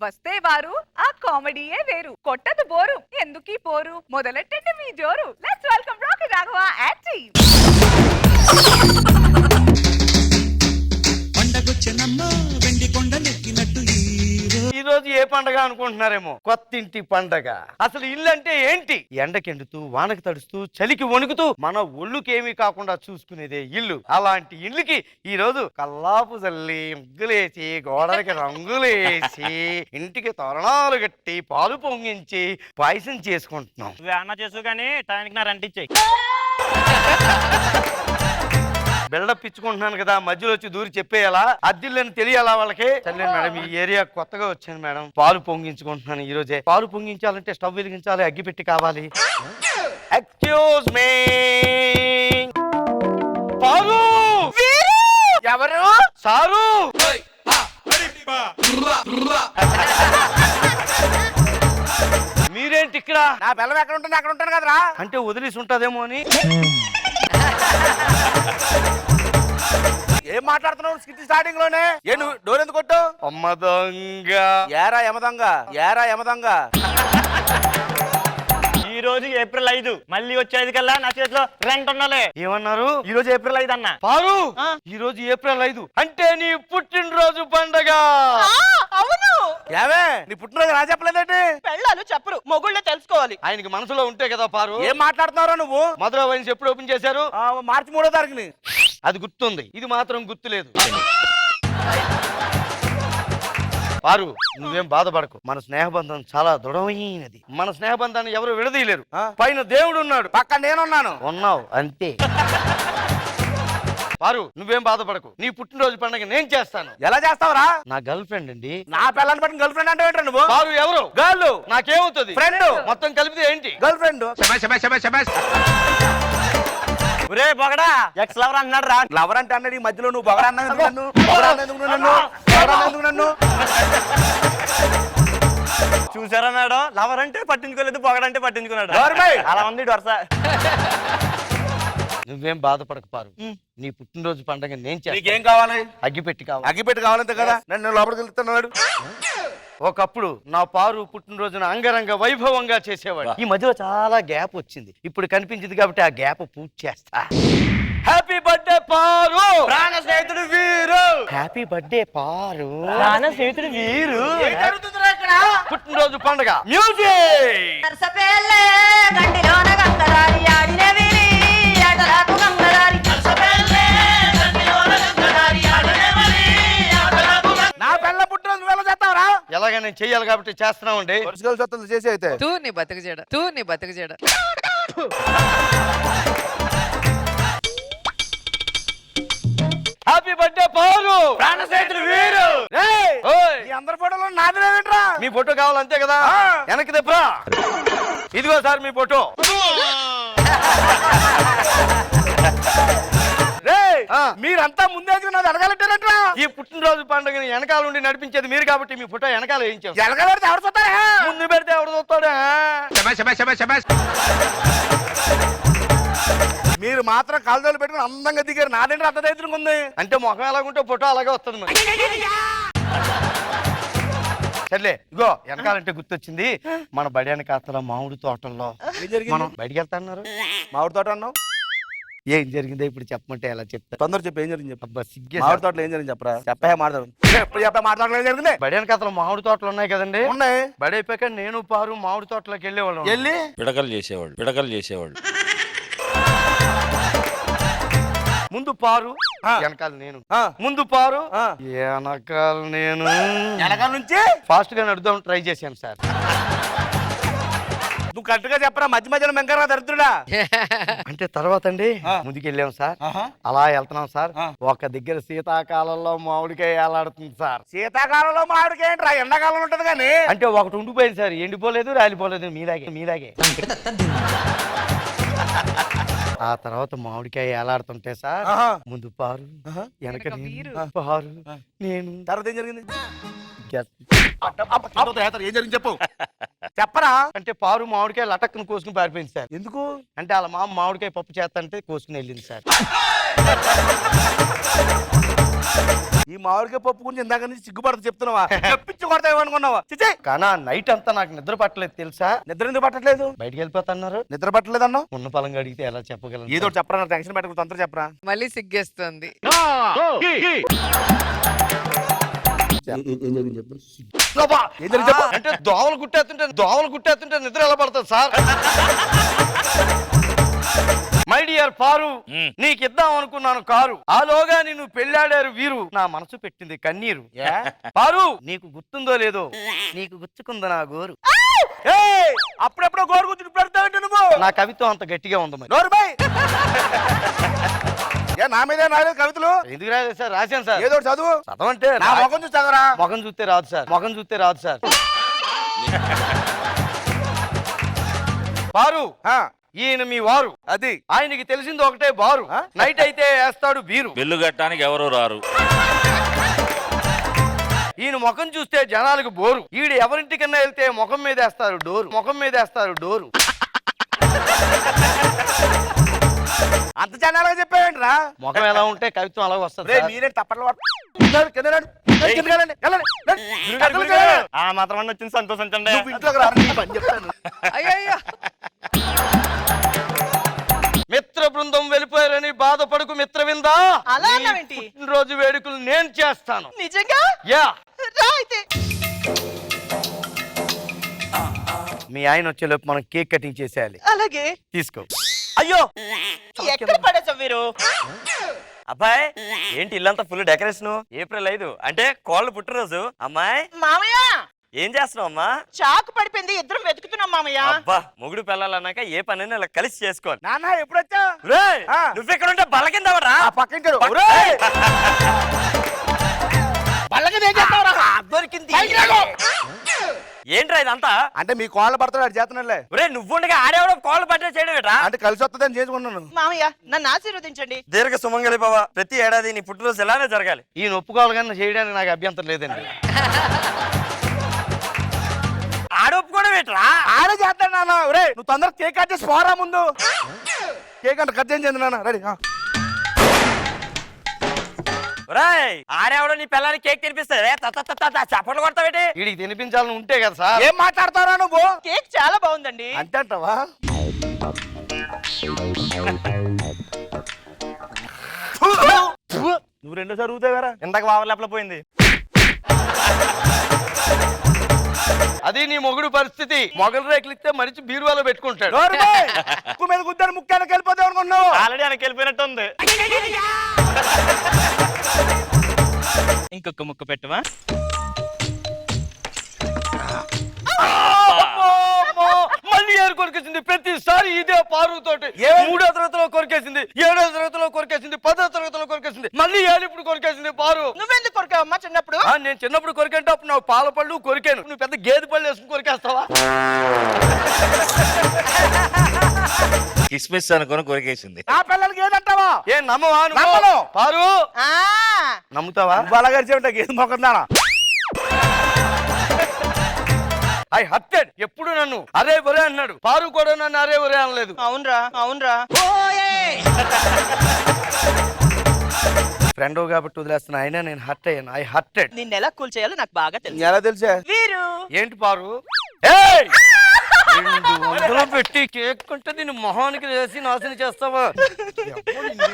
వస్తే వారు ఆ కామెడీయే వేరు కొట్టదు బోరు ఎందుకీ పోరు మొదలెట్టండి మీ జోరు let's welcome Rocky Raghava and team పండగొచ్చెనమ్మ వెండి కొండ నెక్కినట్టు ఈ రోజు ఏ పండగ అనుకుంటున్నారేమో కొత్తింటి పండగ. అసలు ఇల్లు అంటే ఏంటి? ఎండకెండుతూ వానకు తడుస్తూ చలికి వణుకుతూ మన ఒళ్ళుకేమీ కాకుండా చూసుకునేదే ఇల్లు. అలాంటి ఇల్లుకి ఈ రోజు కల్లాపు చల్లి ముగ్గులేసి గోడలకి రంగులేసి ఇంటికి తోరణాలు కట్టి పాలు పొంగించి పాయసం చేసుకుంటున్నాం. అన్న చేసు కానీ టైంకి నా రెంట్ ఇచ్చేయి. బిల్డప్ ఇచ్చుకుంటున్నాను కదా మధ్యలో వచ్చి దూరి చెప్పేయాలా? అద్దిల్లని తెలియాలా వాళ్ళకి? చల్లేను మేడం, ఈ ఏరియా కొత్తగా వచ్చాను మేడం. పాలు పొంగించుకుంటున్నాను ఈ రోజే. పాలు పొంగించాలంటే స్టవ్ వెలిగించాలి, అగ్గి పెట్టి కావాలి. Excuse me. పాలు ఎవరు? సారు. మీరేంటి ఇక్కడ? నా పిల్లలు ఎక్కడ ఉంటుంది అక్కడ ఉంటాను కదరా. అంటే వదిలేసి ఉంటదేమో అని. ఏం మాట్లాడుతున్నావు స్కిట్ స్టార్టింగ్ లోనే? ఏ నువ్వు డోర్ ఎందుకు కొట్టు? అమ్మ దొంగ. ఏరా యమదొంగ, ఏరా యమదొంగ. ఈ రోజు ఏప్రిల్ 5 మళ్ళీ వచ్చేది కల్లా నా చేతిలో రెంట్ ఉండాలి. ఏమన్నారు? ఈ రోజు ఏప్రిల్ 5 అన్న. పారు ఈ రోజు ఏప్రిల్ 5 అంటే నీ పుట్టినరోజు పండగ. అవును. ఏవే నీ పుట్టినరోజు రా చెప్పలేదండి? పెళ్ళాలు చెప్పరు, మొగుళ్ళే తెలుసుకోవాలి. ఆయనకి మనసులో ఉంటే కదా పారు. ఏం మాట్లాడుతున్నారా నువ్వు? మధుర వైన్స్ ఎప్పుడు ఓపెన్ చేశారు? మార్చి 3వ తారీఖుని. అది గుర్తుంది, ఇది మాత్రం గుర్తులేదు. పారు నువ్వేం బాధపడకు, మన స్నేహబంధం చాలా దృఢమైనది. మన స్నేహబంధాన్ని ఎవరు విడదీయలేరు. పైన దేవుడు ఉన్నాడు, పక్క నేనున్నాను. ఉన్నావు అంతే. పారు నువ్వేం బాధపడకు, నీ పుట్టినరోజు పండుగ నేను చేస్తాను. ఎలా చేస్తావురా? నా గర్ల్ ఫ్రెండ్ అండి. నా పిల్లని పట్టిన గర్ల్ ఫ్రెండ్ అంటే ఏంట్రా నువ్వు? పారు ఎవరు? గర్ల్. నాకేమవుతుంది? ఫ్రెండ్. మొత్తం కలిపితే ఏంటి? Girl friend. ఒరే బొగడా ఎక్స్ లవర్ అన్నాడు రా. లవర్ అంటే అన్నాడు ఈ మధ్యలో. నువ్వు బొగడా అన్నావు ఎందుకు నన్ను? బొగడా అన్నావు ఎందుకు నన్ను? బొగడా అన్నావు ఎందుకు నన్ను? చూసారా మేడం, లవర్ అంటే పట్టించుకోలేదు, బొగడంటే పట్టించుకున్నాడు. అలా ఉంది వరుస. నువ్వేం బాధపడకు పారు, నీ పుట్టినరోజు పండుగ నేను చేస్తాను. నీకేం కావాలి? అగ్గిపెట్టి కావాలి. అగ్గిపెట్టి కావాలంతే కదా. నన్ను లోపలికి వెళ్తున్నాడు. ఒకప్పుడు నా పారు పుట్టినరోజున అంగరంగ వైభవంగా చేసేవాడు. ఈ మధ్యలో చాలా గ్యాప్ వచ్చింది, ఇప్పుడు కనిపించింది కాబట్టి ఆ గ్యాప్ పూర్తి చేస్తా. హ్యాపీ బర్త్డే పారు, ప్రాణ స్నేహితుడు వీరు. హ్యాపీ బర్త్డే పారు, ప్రాణ స్నేహితుడు వీరు. పుట్టినరోజు పండుగ మ్యూజిక్. నా పిల్ల పుట్టినరోజు వేళ చేస్తావరా? ఎలాగ నేను చెయ్యాలి కాబట్టి చేస్తున్నామండి. చేసి అయితే తూ నీ బతుకు చెడ, తూ నీ బతుకు చెడ. హ్యాపీ బర్త్డే పారు, ప్రాణ స్నేహితుడు వీరు. ఈ అందరి ఫోటోలో నాది లేదంట్రా? మీ ఫోటో కావాలంతే కదా, వెనక్కి తెప్పరా. ఇదిగో సార్ మీ ఫోటో. మీరంతా ముందే నాది అడగాలంటారంట్రా? ఈ పుట్టినరోజు పండుగని వెనకాల నుండి నడిపించేది మీరు కాబట్టి మీ ఫోటో వెనకాల వేయించాం. ఎలగబెడితే ఎవరు చూస్తారా? ముందు పెడితే ఎవడు చూస్తాడా? మీరు మాత్రం కాలుదోలు పెట్టుకుని అందంగా దిగారు. నాదేంటి అంత దైత్యంగా ఉంది? అంటే ముఖం ఎలాగుంటే ఫోటో అలాగే వస్తుంది మరి. సర్లే ఇగో వెనకాలంటే గుర్తొచ్చింది, మన బడి వెనకాతల మామిడి తోటల్లో మనం బయటికి వెళ్తా అన్నారు. మామిడి తోట అన్నావు, ఏం జరిగిందో ఇప్పుడు చెప్పమంటే ఎలా చెప్తా? తొందర చెప్పు. ఏం జరిగింది చెప్పు. అబ్బా సిగ్గే. మామిడి తోటలో ఏం జరిగింది చెప్పరా? చెప్పే మాట్లాడడం ఏం జరిగింది? బడి వెనకాతల మామిడి తోటలు ఉన్నాయి కదండి. ఉన్నాయి. బడి అయిపోయాక నేను పారు మామిడి తోటలోకి వెళ్ళేవాళ్ళం. వెళ్ళి పిడకలు చేసేవాళ్ళు. ముందు పారు, వెనకాల నేను. ముందు పారు, వెనకాల నేను. వెనకాల నుంచి ఫాస్ట్ గా నడుద్దాం ట్రై చేశాను సార్. నువ్వు కరెక్ట్ గా చెప్పరా, మధ్య మధ్యలో మెంకరా దరిద్రుడా. అంటే తర్వాత అండి ముందుకు వెళ్ళాం సార్, అలా వెళ్తున్నాం సార్. ఒక దగ్గర శీతాకాలంలో మామిడికాయ ఏలాడుతుంది సార్. శీతాకాలంలో మామిడికాయ ఏంట్రా? ఎండాకాలం ఉంటది కానీ. అంటే ఒకటి ఉండిపోయింది సార్, ఎండిపోలేదు రాలిపోలేదు, మీలాగే. ఆ తర్వాత మామిడికాయ ఏలాడుతుంటే సార్, ముందు పారు, వెనక పారు, నేను. తర్వాత ఏం జరిగింది? ఏం జరిగింది చెప్పు. చెప్పరా. అంటే పారు మామిడికాయ లటక్కును కోసుకుని పారిపోయింది సార్. ఎందుకు అంటే అలా మామిడికాయ పప్పు చేస్తంటే కోసుకుని వెళ్ళింది సార్. ఈ మామిడికాయ పప్పు గురించి ఇందాక నుంచి సిగ్గుపడతా చెప్తున్నావా చెప్పించి కొడతావు అనుకున్నావా చిచ్చే కానీ నైట్ అంతా నాకు నిద్ర పట్టలేదు తెలుసా? నిద్ర ఎందుకు పట్టట్లేదు? బయటికి వెళ్ళిపోతున్నారు. నిద్ర పట్టలేదు అన్నావు. ఉన్న పలంగా అడిగితే ఎలా చెప్పగలను? ఏదో ఒకటి చెప్పరా, టెన్షన్ పెట్టకుండా తొందర చెప్పరా. మళ్ళీ సిగ్గేస్తుంది. ఏం జరిగింది చెప్పు. అంటే దోవలు గుట్టేస్తుంటే నిద్ర ఎలా పడుతుంది సార్? మై డియర్ పారు, నీకు ఇద్దాం అనుకున్నాను కారు, ఆలోగా నిన్ను పెళ్ళాడారు వీరు, నా మనసు పెట్టింది కన్నీరు. పారు, నీకు గుర్తుందో లేదో, నీకు గుచ్చుకుందో నా గోరు. అప్పుడెప్పుడో గోరు కూర్చుని పెడతావంటే నువ్వు. నా కవిత్వం అంత గట్టిగా ఉంది మరి. నోరుబై. ఏ నా మీద రాలేదు కవితలు? ఎందుకు రాలేదు సార్? రాశాను సార్. ఏదో ఒకటి చదువు. చదవంటే నా ముఖం చూసి చదవరా. ముఖం చూస్తే రాదు సార్. ముఖం చూస్తే రాదు సార్. పారు, ఈయన మీ వారు, అది ఆయనకి తెలిసింది ఒకటే బారు, నైట్ అయితే వేస్తాడు బీరు. బిల్లు కట్టడానికి ఎవరు రారు. ఈయన ముఖం చూస్తే జనాలకు బోరు, ఈడు ఎవరింటికన్నా వెళ్తే ముఖం మీద వేస్తారు డోరు, ముఖం మీద వేస్తారు డోరు. అంత జనాలుగా చెప్పావేంట్రా? ముఖం ఎలా ఉంటే కవిత్వం అలా వస్తుంది సార్. మీరే తప్పట్లు ఆ మాత్రం అన్న వచ్చింది సంతోషించండి. ఇంట్లోకి రా, నీ పని చెప్తాను. అయ్యయ్యో. మిత్ర బృందం వెళ్ళిపోయారని బాధపడుకు మిత్రవిందా, అలా అన్నావేంటి? రోజు వేడుకలు నేను చేస్తాను. నిజంగా యా, రా అయితే. మీ ఆయన వచ్చేలోపు మనం కేక్ కటింగ్ చేసేయాలి. అలాగే. తీసుకో. అయ్యో ఎక్కడ పడేసావు మీరు? అబ్బాయి ఏంటి ఇల్లంతా ఫుల్ డెకరేషన్? ఏప్రిల్ 5 అంటే కోళ్ళ పుట్టినరోజు. అమ్మాయి మామయ్య ఏం చేస్తున్నావు అమ్మా? చాకు పడిపోయింది, ఇద్దరం వెతుకుతున్నాం మామయ్య. అబ్బా మొగుడు పిల్లలన్నాక ఏ పనైనా ఇలా కలిసి చేసుకోవాలి. నాన్న ఎప్పుడొచ్చా? నువ్వు ఇక్కడ ఉంటే బల్ల కింద ఎవరా? పక్కించాడు దొరికింది. ఏంట్రా ఇదంతా? అంటే మీ కోళ్ళ పడతాడు ఆడు చేతనలే. ఒరే నువ్వుండగా ఆడేవాడు కోళ్ళు పట్టే చేయడం ఏట్రా? అంటే కలిసి వస్తుందని చేసుకున్నాను. మామయ్య నన్ను ఆశీర్వదించండి. దీర్ఘ సుమంగళి బావ, ప్రతి ఏడాది నీ పుట్టినరోజు ఇలానే జరగాలి. ఈయన ఒప్పుకోవాలి కానీ చేయడానికి నాకు అభ్యంతరం లేదండి. ఆడొప్పుకోవడం ఏంట్రా? ఆడే చేస్తాడు నాన్న. ఒరే నువ్వు తొందరగా కేక్ కట్ చేసి పోరా ముందు. కేక్ అంటే కట్ చేయండి నాన్న. రెడీ. ఒరేయ్ ఆడేవాడు నీ పిల్లానికి కేక్ తినిపిస్తాడే చప్పట్లు కొడతావేటి? వీడికి తినిపించాలని ఉంటే కదా సార్. ఏం మాట్లాడతారా నువ్వు? కేక్ చాలా బాగుందండి. అంతే అంటావా? నువ్వు రెండోసారి ఊతావారా? ఇందాక వావర్లేపలో పోయింది. అది నీ మొగుడు పరిస్థితి. మొగలు రేకులు ఇస్తే మనిషి బీరువాలో పెట్టుకుంటాడు. ముక్కు మీద గుద్దాను ముక్కానికి వెళ్ళిపోతావు అనుకున్నావు. ఆల్రెడీ ఆయనకి వెళ్ళిపోయినట్టు ఉంది. ఇంకొక ముక్క పెట్టవా? మళ్ళీ ఏరు కొరికేసింది. ప్రతిసారి ఇదే పారుతోటి. 3వ తరగతిలో కొరికేసింది, 7వ తరగతిలో కొరికేసింది, 10వ తరగతిలో కొరికేసింది, మళ్ళీ ఏరు ఇప్పుడు కొరికేసింది పారు. నువ్వెందుకు కొరకావమ్మా చిన్నప్పుడు? నేను చిన్నప్పుడు కొరికంటే అప్పుడు నాకు పాల పళ్ళు కొరికాను. నువ్వు పెద్ద గేదె పళ్ళు వేసుకుని కొరికేస్తావా? కిస్మిస్ అనుకుని కొరికేసింది. నా పిల్లలకి ఏదంటావా? ఏ నమ్మవా నువ్వు? నమ్మను. పారు ఆ నమ్ముతావా? బాలగారి ఉంటా ఏది మొక్కదానా? I hurted. ఎప్పుడు నన్ను అరే ఒరే అన్నాడు. పారు కూడా నన్ను అరే ఒరే అనలేదు. అవునరా అవునరా. ఫ్రెండ్ కాబట్టి వదిలేస్తున్నా, అయినా నేను హర్ట్ అయ్యాను. I hurted. నిన్ను ఎలా కూల్ చేయాలో నాకు బాగా తెలుసు. ఎలా తెలుసా? వీరు ఏంటి పారు? 200 పెట్టి కేక్ కొంటే దీన్ని మొహానికి వేసి నాశనం చేస్తావా? ఎప్పుడు నిన్ను?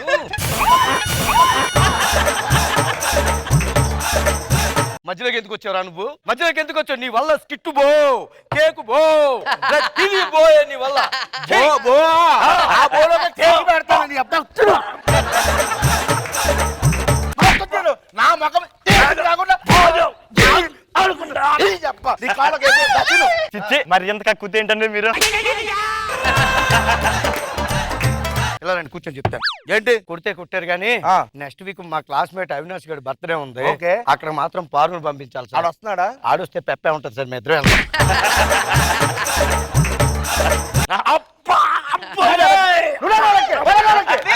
మధ్యలోకి ఎందుకు వచ్చావురా నువ్వు? మధ్యలోకి ఎందుకు వచ్చావు? నీ వల్ల స్కిట్ బో, కేక్ బో, తిని బోయే నీ వల్ల. నా ముఖం చిచ్చి మరి ఎంత కక్కుతే ఏంటండి మీరు? ఇలా రండి కూర్చొని చెప్తాను. ఏంటి? కొడితే కొట్టారు కానీ నెక్స్ట్ వీక్ మా క్లాస్మేట్ అవినాష్ గారి బర్త్డే ఉంది. ఓకే. అక్కడ మాత్రం పారును పంపించాలి సార్. ఆడు వస్తున్నాడా? ఆడొస్తే పెప్పే ఉంటుంది సార్. మీ ఇద్దరు వెళ్దాం.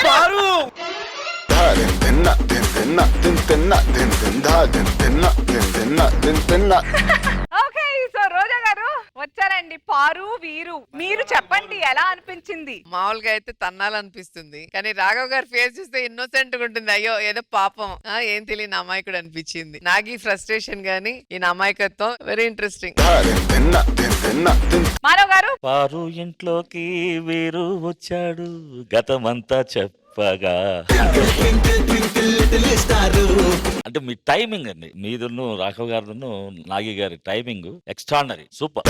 పారు ఓకే సో రోజా గారు వచ్చారండి. పారు వీరు మీరు చెప్పండి ఎలా అనిపించింది? మామూలుగా అయితే తన్నాలనిపిస్తుంది, కానీ రాఘవ్ గారి ఫేస్ చూస్తే ఇన్నోసెంట్ గా ఉంటుంది. అయ్యో ఏదో పాపం ఏం తెలియని అమాయకుడు అనిపించింది నాకు. ఈ ఫ్రస్ట్రేషన్ గానీ ఈ అమాయకత్వం వెరీ ఇంట్రెస్టింగ్. మానవ్ గారు వారు ఇంట్లోకి వీరు వచ్చాడు గతమంతా చెప్పగా. అంటే మీ టైమింగ్ అండి, మీదును రాఘవ్ గారిను నాగి గారి టైమింగ్ ఎక్స్ట్రానరీ, సూపర్.